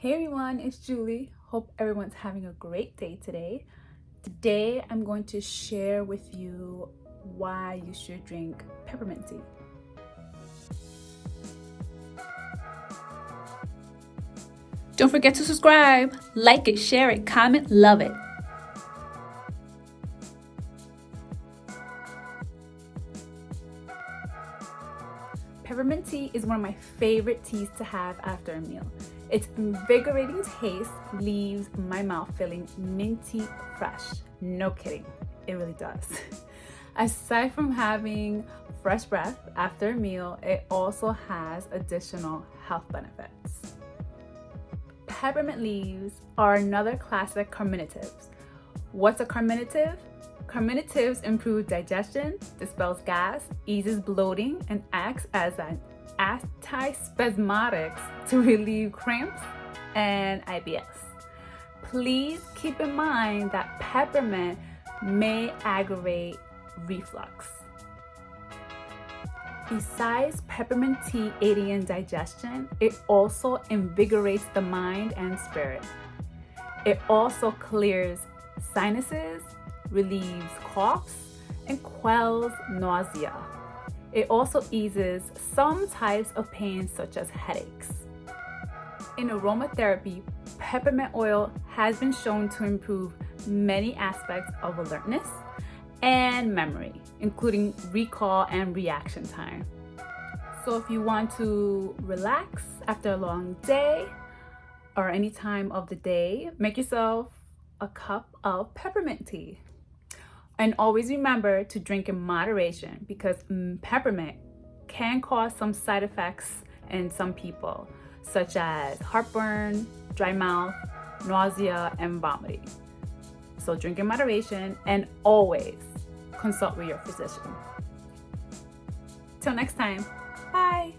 Hey everyone, it's Julie. Hope everyone's having a great day today. Today I'm going to share with you why you should drink peppermint tea. Don't forget to subscribe, like it, share it, comment, love it. Peppermint tea is one of my favorite teas to have after a meal. Its invigorating taste leaves my mouth feeling minty fresh. No kidding, it really does. Aside from having fresh breath after a meal, it also has additional health benefits. Peppermint leaves are another classic carminatives. What's a carminative? Carminatives improve digestion, dispels gas, eases bloating, and acts as an antispasmodic to relieve cramps and IBS. Please keep in mind that peppermint may aggravate reflux. Besides peppermint tea aiding in digestion, it also invigorates the mind and spirit. It also clears sinuses, relieves coughs, and quells nausea. It also eases some types of pain such as headaches. In aromatherapy, peppermint oil has been shown to improve many aspects of alertness and memory, including recall and reaction time. So if you want to relax after a long day or any time of the day, make yourself a cup of peppermint tea. And always remember to drink in moderation because peppermint can cause some side effects in some people, such as heartburn, dry mouth, nausea, and vomiting. So drink in moderation and always consult with your physician. Till next time, bye.